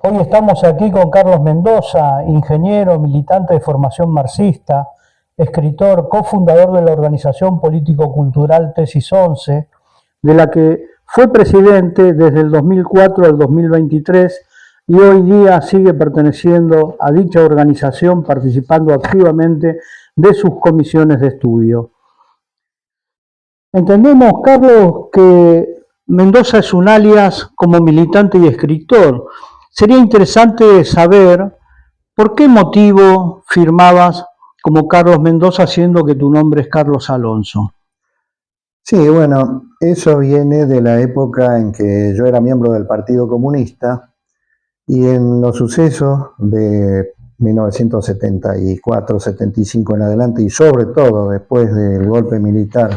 Hoy estamos aquí con Carlos Mendoza, ingeniero, militante de formación marxista, escritor, cofundador de la organización político-cultural Tesis 11, de la que fue presidente desde el 2004 al 2023 y hoy día sigue perteneciendo a dicha organización, participando activamente de sus comisiones de estudio. Entendemos, Carlos, que Mendoza es un alias como militante y escritor. Sería interesante saber por qué motivo firmabas como Carlos Mendoza, siendo que tu nombre es Carlos Alonso. Sí, bueno, eso viene de la época en que yo era miembro del Partido Comunista y en los sucesos de 1974-75 en adelante y sobre todo después del golpe militar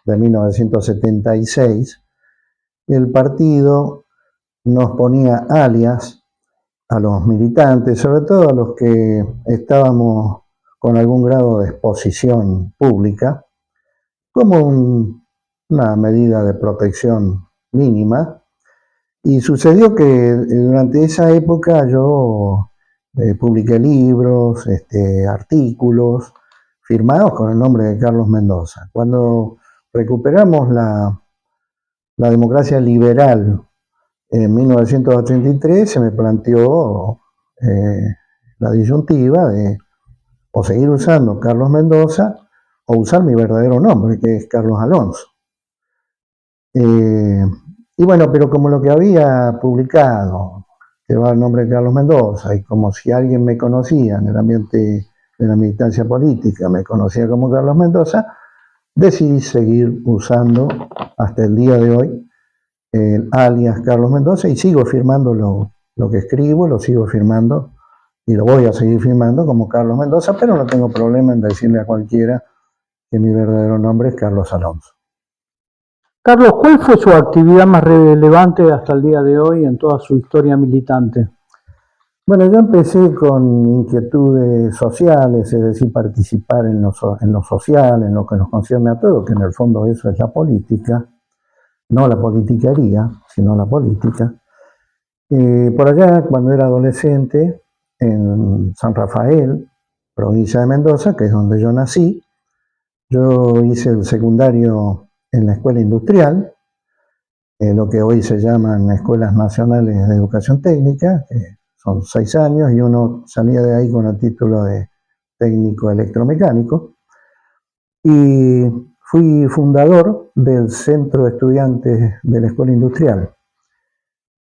de 1976, el partido nos ponía alias a los militantes, sobre todo a los que estábamos con algún grado de exposición pública, como una medida de protección mínima. Y sucedió que durante esa época yo publiqué libros, artículos, firmados con el nombre de Carlos Mendoza. Cuando recuperamos la democracia liberal en 1983, se me planteó la disyuntiva de o seguir usando Carlos Mendoza o usar mi verdadero nombre, que es Carlos Alonso. Y bueno, pero como lo que había publicado llevaba el nombre de Carlos Mendoza, y como si alguien me conocía en el ambiente de la militancia política, me conocía como Carlos Mendoza, decidí seguir usando hasta el día de hoy el alias Carlos Mendoza y sigo firmando lo que escribo, lo sigo firmando y lo voy a seguir firmando como Carlos Mendoza, pero no tengo problema en decirle a cualquiera que mi verdadero nombre es Carlos Alonso. Carlos, ¿cuál fue su actividad más relevante hasta el día de hoy en toda su historia militante? Bueno, yo empecé con inquietudes sociales, es decir, participar en lo social, en lo que nos concierne a todos, que en el fondo eso es la política, no la politiquería, sino la política. Por allá, cuando era adolescente, en San Rafael, provincia de Mendoza, que es donde yo nací, yo hice el secundario en la escuela industrial, lo que hoy se llaman Escuelas Nacionales de Educación Técnica, que son 6 años, y uno salía de ahí con el título de técnico electromecánico. Y fui fundador del Centro de Estudiantes de la Escuela Industrial.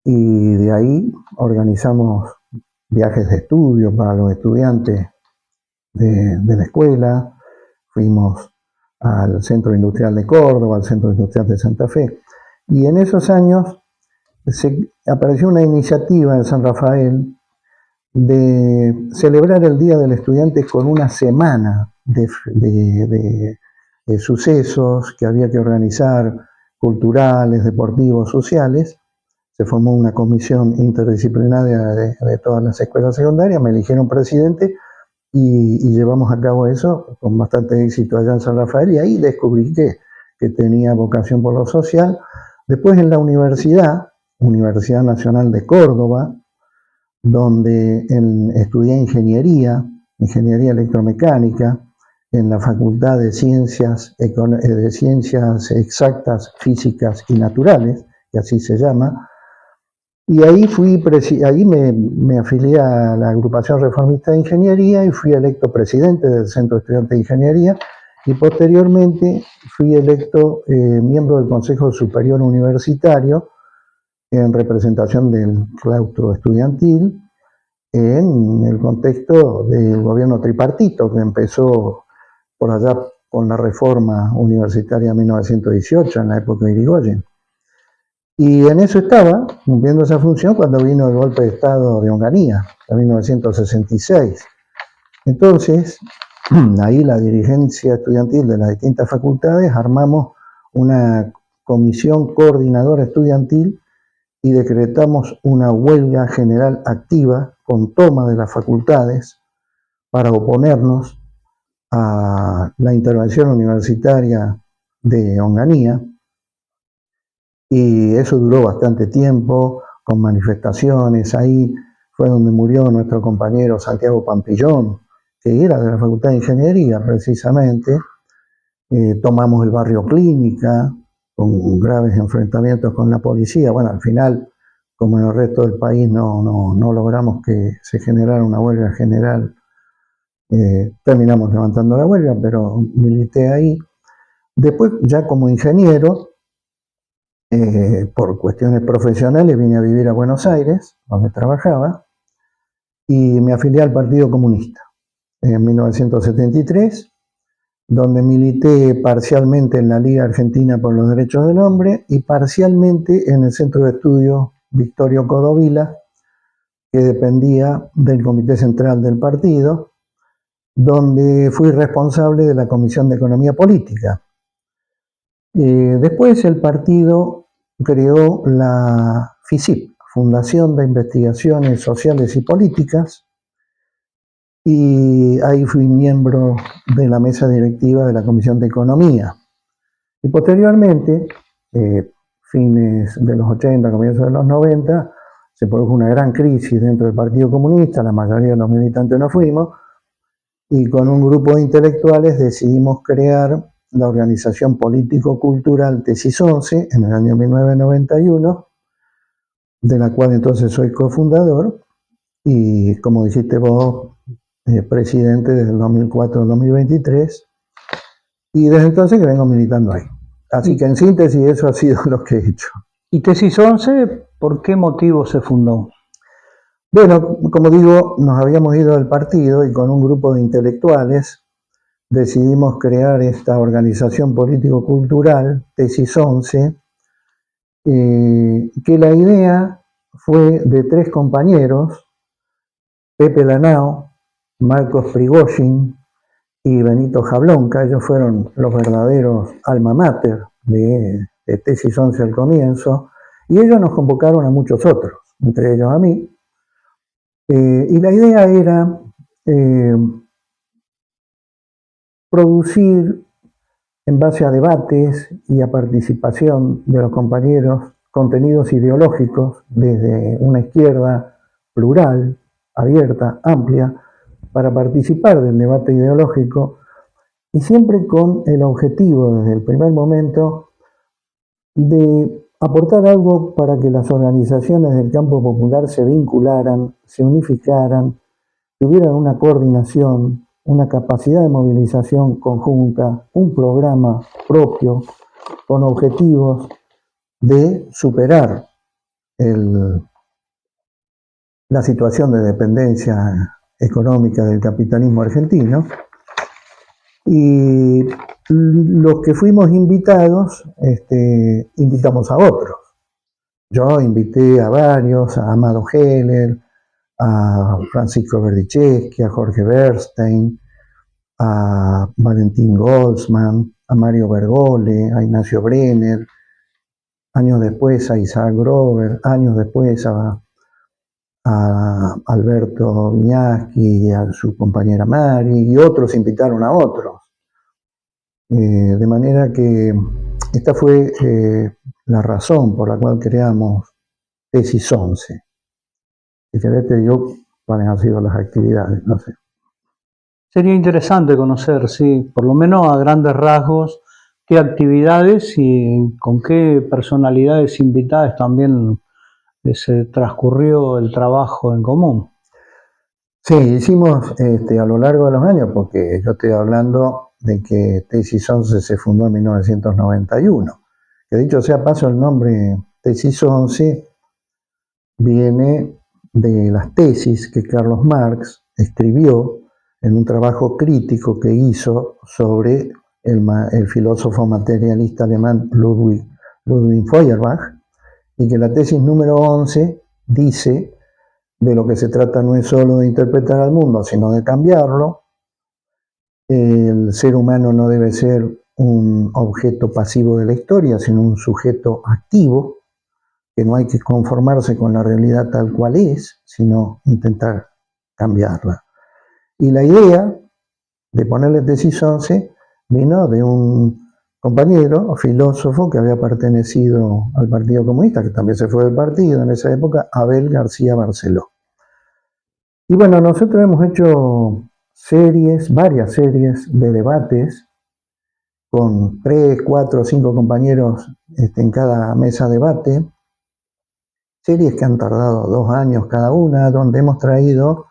Y de ahí organizamos viajes de estudio para los estudiantes de la escuela. Fuimos al Centro Industrial de Córdoba, al Centro Industrial de Santa Fe. Y en esos años apareció una iniciativa en San Rafael de celebrar el Día del Estudiante con una semana de sucesos que había que organizar, culturales, deportivos, sociales. Se formó una comisión interdisciplinaria de todas las escuelas secundarias, me eligieron presidente y llevamos a cabo eso con bastante éxito allá en San Rafael, y ahí descubrí que tenía vocación por lo social. Después en la Universidad Nacional de Córdoba, donde estudié ingeniería electromecánica, en la Facultad de Ciencias Exactas, Físicas y Naturales, que así se llama, y ahí me afilié a la Agrupación Reformista de Ingeniería y fui electo presidente del Centro de Estudiantes de Ingeniería, y posteriormente fui electo miembro del Consejo Superior Universitario en representación del claustro estudiantil en el contexto del gobierno tripartito que empezó por allá con la reforma universitaria 1918 en la época de Irigoyen. Y en eso estaba, cumpliendo esa función, cuando vino el golpe de Estado de Onganía, en 1966. Entonces, ahí la dirigencia estudiantil de las distintas facultades armamos una comisión coordinadora estudiantil y decretamos una huelga general activa con toma de las facultades para oponernos a la intervención universitaria de Onganía. Y eso duró bastante tiempo, con manifestaciones. Ahí fue donde murió nuestro compañero Santiago Pampillón, que era de la Facultad de Ingeniería precisamente. Tomamos el barrio Clínica, con graves enfrentamientos con la policía. Bueno, al final, como en el resto del país no logramos que se generara una huelga general, terminamos levantando la huelga, pero milité ahí. Después, ya como ingeniero, por cuestiones profesionales, vine a vivir a Buenos Aires, donde trabajaba, y me afilié al Partido Comunista en 1973, donde milité parcialmente en la Liga Argentina por los Derechos del Hombre y parcialmente en el Centro de Estudios Victorio Codovila, que dependía del Comité Central del partido, donde fui responsable de la Comisión de Economía Política. Después el partido creó la FISIP, Fundación de Investigaciones Sociales y Políticas, y ahí fui miembro de la mesa directiva de la Comisión de Economía. Y posteriormente, fines de los 80, comienzos de los 90, se produjo una gran crisis dentro del Partido Comunista, la mayoría de los militantes nos fuimos, y con un grupo de intelectuales decidimos crear la organización político-cultural Tesis 11 en el año 1991, de la cual entonces soy cofundador y, como dijiste vos, presidente desde el 2004 al 2023, y desde entonces que vengo militando ahí. Así que en síntesis eso ha sido lo que he hecho. ¿Y Tesis 11, por qué motivo se fundó? Bueno, como digo, nos habíamos ido del partido y con un grupo de intelectuales decidimos crear esta organización político-cultural, Tesis 11, que la idea fue de 3 compañeros, Pepe Lanao, Marcos Prigozhin y Benito Jablonka. Ellos fueron los verdaderos alma mater de Tesis 11 al comienzo, y ellos nos convocaron a muchos otros, entre ellos a mí, y la idea era producir, en base a debates y a participación de los compañeros, contenidos ideológicos desde una izquierda plural, abierta, amplia, para participar del debate ideológico, y siempre con el objetivo, desde el primer momento, de aportar algo para que las organizaciones del campo popular se vincularan, se unificaran, tuvieran una coordinación, una capacidad de movilización conjunta, un programa propio, con objetivos de superar la situación de dependencia económica del capitalismo argentino. Y los que fuimos invitados, invitamos a otros. Yo invité a varios, a Amado Heller, a Francisco Berdichevsky, a Jorge Bernstein, a Valentín Goldsman, a Mario Bergole, a Ignacio Brenner, años después a Isaac Grover, años después a Alberto Viñaski y a su compañera Mari, y otros invitaron a otros. De manera que esta fue la razón por la cual creamos Tesis 11. Si querés te digo cuáles han sido las actividades, no sé. Sería interesante conocer, sí, por lo menos a grandes rasgos, qué actividades y con qué personalidades invitadas también se transcurrió el trabajo en común. Sí, hicimos a lo largo de los años, porque yo estoy hablando de que Tesis 11 se fundó en 1991. Que dicho sea paso, el nombre Tesis 11 viene de las tesis que Carlos Marx escribió en un trabajo crítico que hizo sobre el filósofo materialista alemán Ludwig Feuerbach, y que la tesis número 11 dice: de lo que se trata no es solo de interpretar al mundo, sino de cambiarlo. El ser humano no debe ser un objeto pasivo de la historia, sino un sujeto activo, que no hay que conformarse con la realidad tal cual es, sino intentar cambiarla. Y la idea de ponerle Tesis 11 vino de un compañero, filósofo, que había pertenecido al Partido Comunista, que también se fue del partido en esa época, Abel García Barceló. Y bueno, nosotros hemos hecho varias series de debates con 3, 4, 5 compañeros en cada mesa de debate, series que han tardado 2 años cada una, donde hemos traído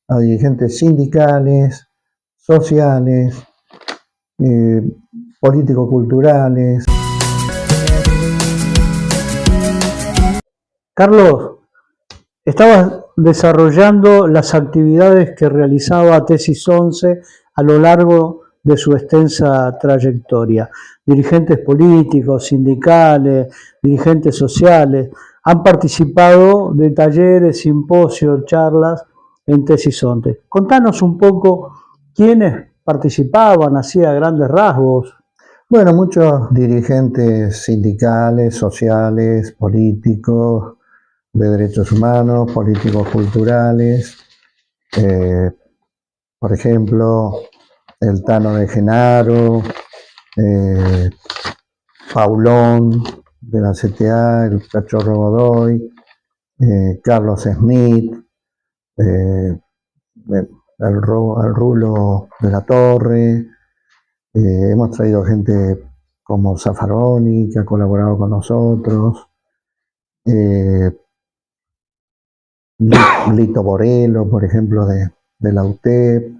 a dirigentes sindicales, sociales, político-culturales. Carlos, estabas desarrollando las actividades que realizaba Tesis 11 a lo largo de su extensa trayectoria. Dirigentes políticos, sindicales, dirigentes sociales han participado de talleres, simposios, charlas en Tesis 11. Contanos un poco quiénes participaban, así a grandes rasgos. Bueno, muchos dirigentes sindicales, sociales, políticos, de derechos humanos, políticos culturales, por ejemplo, el Tano de Genaro, Paulón de la CTA, el Cachorro Godoy, Carlos Smith, el Rulo de la Torre. Hemos traído gente como Zaffaroni, que ha colaborado con nosotros, Lito Borello, por ejemplo, de la UTEP,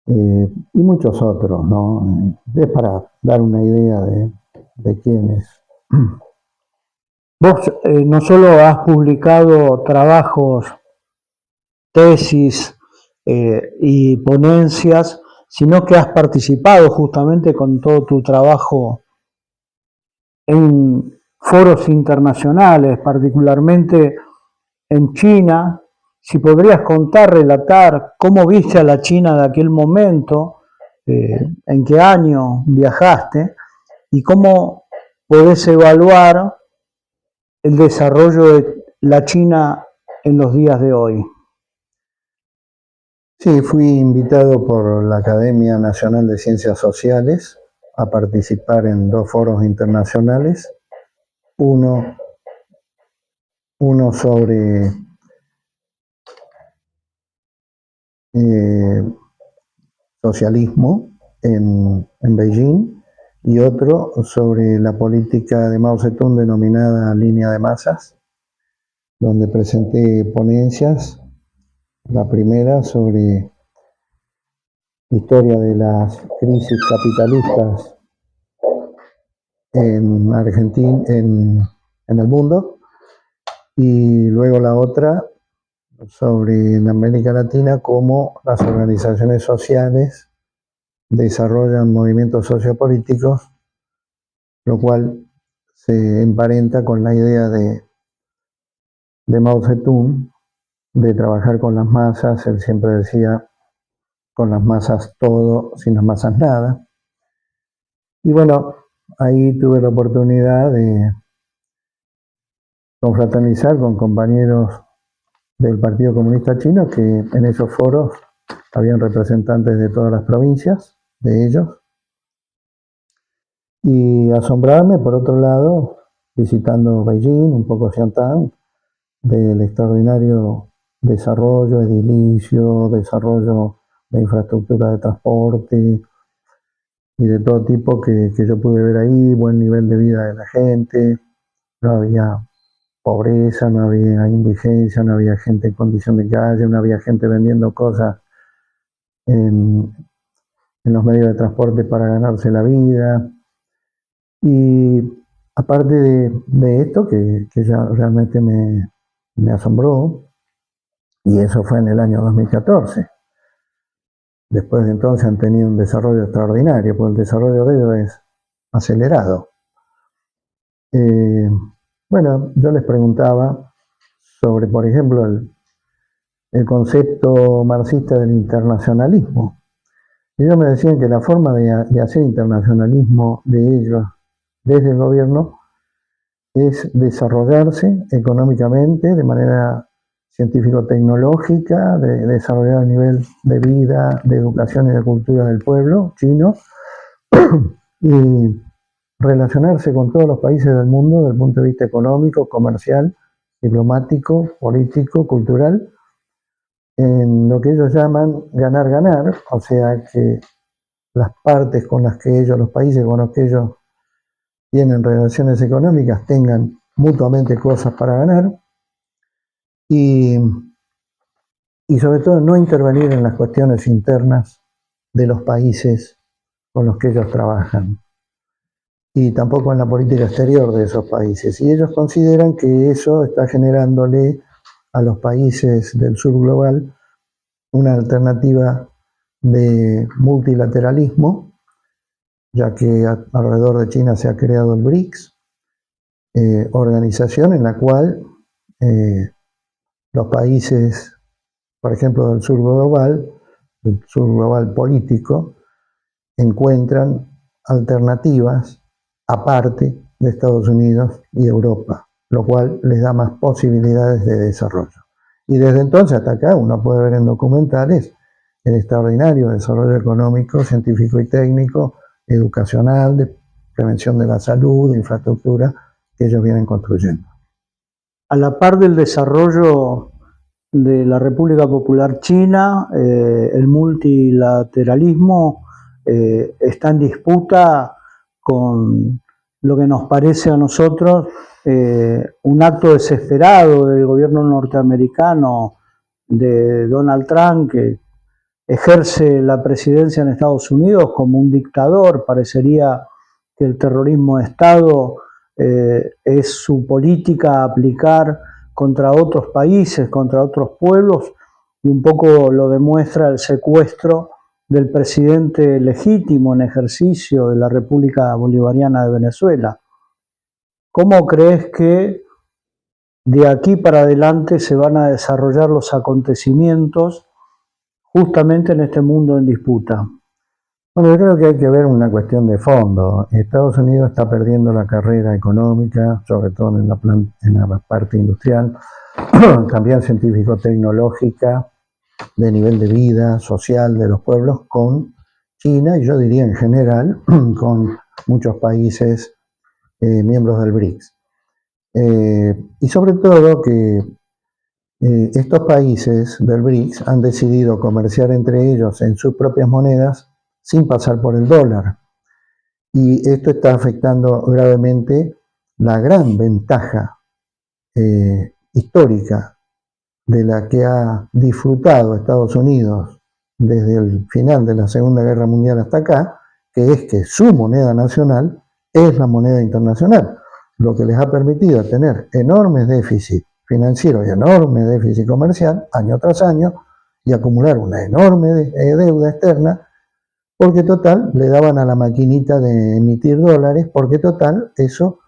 y muchos otros, ¿no? Es para dar una idea de quiénes. Vos no solo has publicado trabajos, tesis y ponencias, sino que has participado justamente con todo tu trabajo en foros internacionales, particularmente en China. Si podrías contar, relatar cómo viste a la China de aquel momento, en qué año viajaste y cómo podés evaluar el desarrollo de la China en los días de hoy. Sí, fui invitado por la Academia Nacional de Ciencias Sociales a participar en 2 foros internacionales, uno sobre socialismo en Beijing y otro sobre la política de Mao Zedong denominada línea de masas, donde presenté ponencias. La primera sobre historia de las crisis capitalistas en Argentina, en el mundo, y luego la otra sobre en América Latina cómo las organizaciones sociales desarrollan movimientos sociopolíticos, lo cual se emparenta con la idea de Mao Zedong de trabajar con las masas. Él siempre decía, con las masas todo, sin las masas nada. Y bueno, ahí tuve la oportunidad de confraternizar con compañeros del Partido Comunista Chino, que en esos foros habían representantes de todas las provincias de ellos. Y asombrarme, por otro lado, visitando Beijing, un poco Xiantán, del extraordinario desarrollo edilicio, desarrollo de infraestructura de transporte y de todo tipo que yo pude ver ahí, buen nivel de vida de la gente, no había pobreza, no había indigencia, no había gente en condición de calle, no había gente vendiendo cosas en los medios de transporte para ganarse la vida. Y aparte de esto, que ya realmente me asombró, y eso fue en el año 2014. Después de entonces han tenido un desarrollo extraordinario, porque el desarrollo de ellos es acelerado. Bueno, yo les preguntaba sobre, por ejemplo, el concepto marxista del internacionalismo. Y ellos me decían que la forma de hacer internacionalismo de ellos desde el gobierno es desarrollarse económicamente de manera científico-tecnológica, de desarrollar el nivel de vida, de educación y de cultura del pueblo chino y relacionarse con todos los países del mundo desde el punto de vista económico, comercial, diplomático, político, cultural, en lo que ellos llaman ganar-ganar, o sea que las partes con las que ellos, los países con los que ellos tienen relaciones económicas, tengan mutuamente cosas para ganar y sobre todo no intervenir en las cuestiones internas de los países con los que ellos trabajan y tampoco en la política exterior de esos países. Y ellos consideran que eso está generándole a los países del sur global una alternativa de multilateralismo, ya que alrededor de China se ha creado el BRICS, organización en la cual los países, por ejemplo, del sur global político, encuentran alternativas aparte de Estados Unidos y Europa, lo cual les da más posibilidades de desarrollo. Y desde entonces hasta acá uno puede ver en documentales el extraordinario desarrollo económico, científico y técnico, educacional, de prevención de la salud, de infraestructura que ellos vienen construyendo. A la par del desarrollo de la República Popular China, el multilateralismo está en disputa con lo que nos parece a nosotros un acto desesperado del gobierno norteamericano de Donald Trump, que ejerce la presidencia en Estados Unidos como un dictador. Parecería que el terrorismo de Estado es su política a aplicar contra otros países, contra otros pueblos, y un poco lo demuestra el secuestro del presidente legítimo en ejercicio de la República Bolivariana de Venezuela. ¿Cómo crees que de aquí para adelante se van a desarrollar los acontecimientos justamente en este mundo en disputa? Bueno, yo creo que hay que ver una cuestión de fondo. Estados Unidos está perdiendo la carrera económica, sobre todo en la parte industrial, también científico-tecnológica, de nivel de vida social de los pueblos, con China y yo diría en general con muchos países miembros del BRICS. Y sobre todo que estos países del BRICS han decidido comerciar entre ellos en sus propias monedas sin pasar por el dólar. Y esto está afectando gravemente la gran ventaja histórica de la que ha disfrutado Estados Unidos desde el final de la Segunda Guerra Mundial hasta acá, que es que su moneda nacional es la moneda internacional, lo que les ha permitido tener enormes déficits financieros y enorme déficit comercial año tras año y acumular una enorme deuda externa, porque total le daban a la maquinita de emitir dólares, porque total eso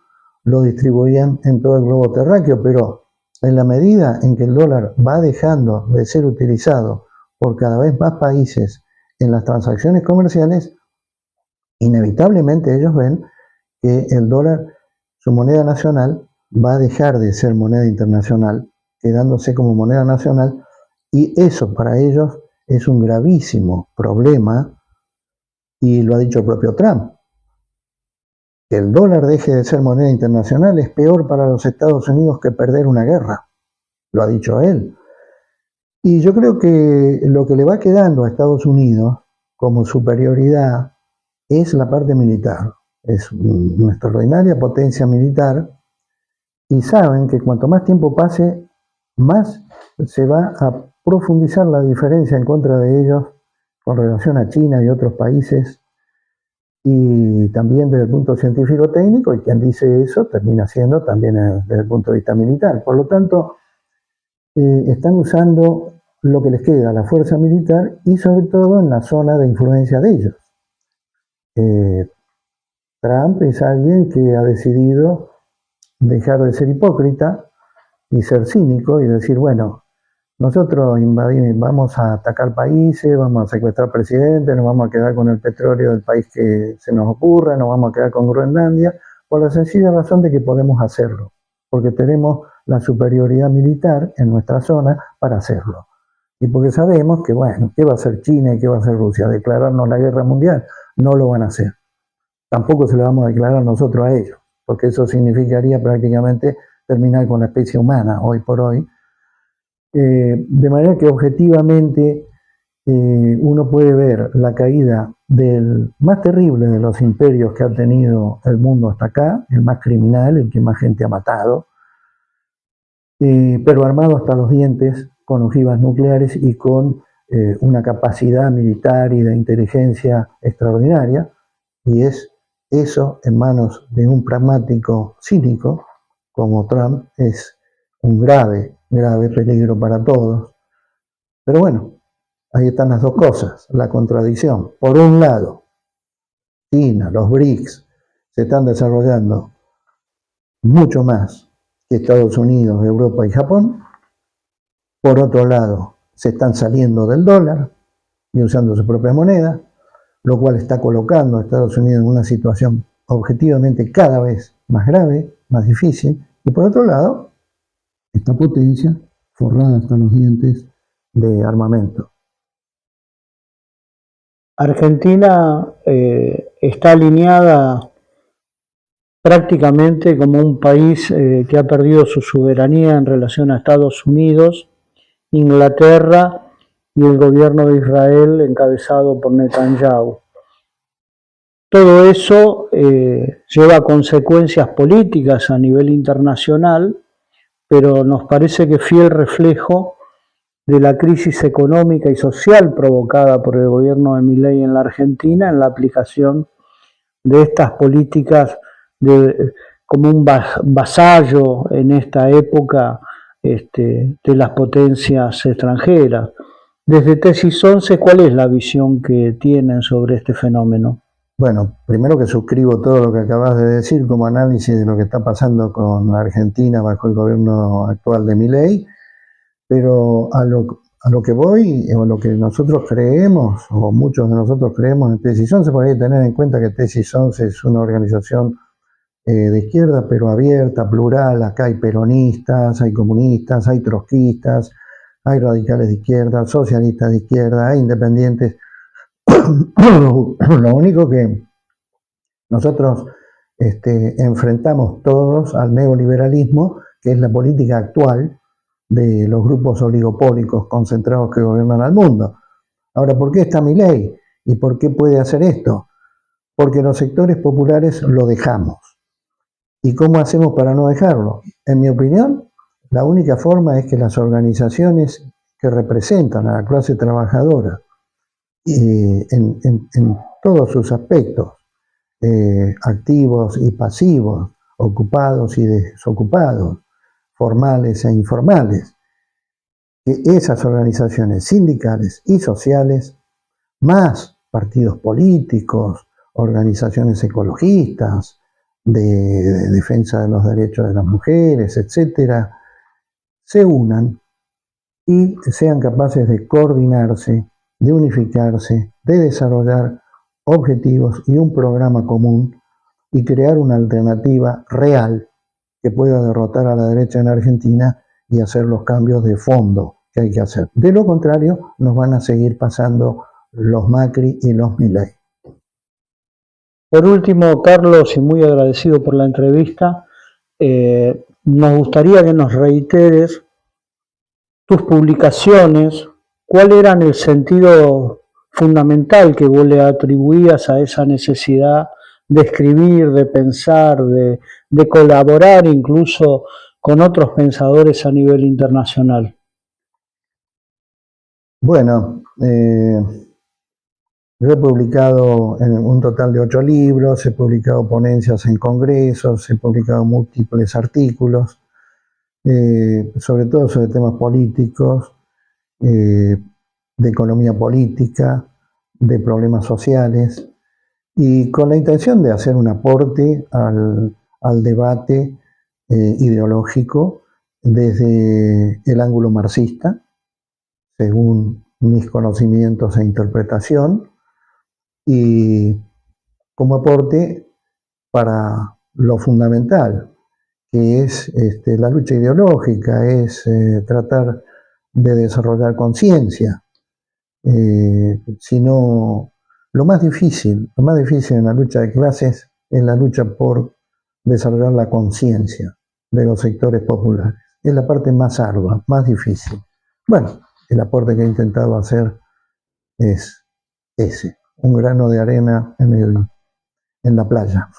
lo distribuían en todo el globo terráqueo, pero en la medida en que el dólar va dejando de ser utilizado por cada vez más países en las transacciones comerciales, inevitablemente ellos ven que el dólar, su moneda nacional, va a dejar de ser moneda internacional, quedándose como moneda nacional, y eso para ellos es un gravísimo problema, y lo ha dicho el propio Trump. Que el dólar deje de ser moneda internacional es peor para los Estados Unidos que perder una guerra, lo ha dicho él. Y yo creo que lo que le va quedando a Estados Unidos como superioridad es la parte militar. Es una extraordinaria potencia militar y saben que cuanto más tiempo pase, más se va a profundizar la diferencia en contra de ellos con relación a China y otros países, y también desde el punto científico-técnico, y quien dice eso termina siendo también desde el punto de vista militar. Por lo tanto, están usando lo que les queda, la fuerza militar, y sobre todo en la zona de influencia de ellos. Trump es alguien que ha decidido dejar de ser hipócrita y ser cínico y decir, bueno, nosotros invadimos, vamos a atacar países, vamos a secuestrar presidentes, nos vamos a quedar con el petróleo del país que se nos ocurra, nos vamos a quedar con Groenlandia, por la sencilla razón de que podemos hacerlo, porque tenemos la superioridad militar en nuestra zona para hacerlo. Y porque sabemos que, bueno, ¿qué va a hacer China y qué va a hacer Rusia? ¿Declararnos la guerra mundial? No lo van a hacer. Tampoco se lo vamos a declarar nosotros a ellos, porque eso significaría prácticamente terminar con la especie humana hoy por hoy. De manera que objetivamente uno puede ver la caída del más terrible de los imperios que ha tenido el mundo hasta acá, el más criminal, el que más gente ha matado, pero armado hasta los dientes con ojivas nucleares y con una capacidad militar y de inteligencia extraordinaria, y es eso en manos de un pragmático cínico como Trump es un grave peligro para todos. Pero bueno, ahí están las dos cosas, la contradicción. Por un lado, China, los BRICS, se están desarrollando mucho más que Estados Unidos, Europa y Japón. Por otro lado, se están saliendo del dólar y usando su propia moneda, lo cual está colocando a Estados Unidos en una situación objetivamente cada vez más grave, más difícil. Y por otro lado, esta potencia forrada hasta los dientes de armamento. Argentina está alineada prácticamente como un país que ha perdido su soberanía en relación a Estados Unidos, Inglaterra y el gobierno de Israel encabezado por Netanyahu. Todo eso lleva consecuencias políticas a nivel internacional, pero nos parece que fiel reflejo de la crisis económica y social provocada por el gobierno de Milei en la Argentina, en la aplicación de estas políticas como un vasallo en esta época de las potencias extranjeras. Desde Tesis 11, ¿cuál es la visión que tienen sobre este fenómeno? Bueno, primero que suscribo todo lo que acabas de decir como análisis de lo que está pasando con Argentina bajo el gobierno actual de Milei, pero a lo que voy, o lo que nosotros creemos, o muchos de nosotros creemos en Tesis 11, porque hay que tener en cuenta que Tesis 11 es una organización de izquierda, pero abierta, plural. Acá hay peronistas, hay comunistas, hay trotskistas, hay radicales de izquierda, socialistas de izquierda, hay independientes. Lo único que nosotros enfrentamos todos al neoliberalismo, que es la política actual de los grupos oligopólicos concentrados que gobiernan al mundo. Ahora, ¿por qué está Milei? ¿Y por qué puede hacer esto? Porque los sectores populares lo dejamos. ¿Y cómo hacemos para no dejarlo? En mi opinión, la única forma es que las organizaciones que representan a la clase trabajadora en todos sus aspectos, activos y pasivos, ocupados y desocupados, formales e informales, que esas organizaciones sindicales y sociales, más partidos políticos, organizaciones ecologistas, de defensa de los derechos de las mujeres, etcétera, se unan y sean capaces de coordinarse, de unificarse, de desarrollar objetivos y un programa común y crear una alternativa real que pueda derrotar a la derecha en Argentina y hacer los cambios de fondo que hay que hacer. De lo contrario, nos van a seguir pasando los Macri y los Milei. Por último, Carlos, y muy agradecido por la entrevista, nos gustaría que nos reiteres tus publicaciones, cuál era el sentido fundamental que vos le atribuías a esa necesidad de escribir, de pensar, de colaborar incluso con otros pensadores a nivel internacional. Bueno, yo he publicado en un total de 8 libros, he publicado ponencias en congresos, he publicado múltiples artículos, sobre todo sobre temas políticos, de economía política, de problemas sociales, y con la intención de hacer un aporte al debate ideológico desde el ángulo marxista, según mis conocimientos e interpretación, y como aporte para lo fundamental, que es la lucha ideológica, es tratar de desarrollar conciencia. Sino lo más difícil en la lucha de clases es la lucha por desarrollar la conciencia de los sectores populares. Es la parte más ardua, más difícil. Bueno, el aporte que he intentado hacer es ese, un grano de arena en la playa.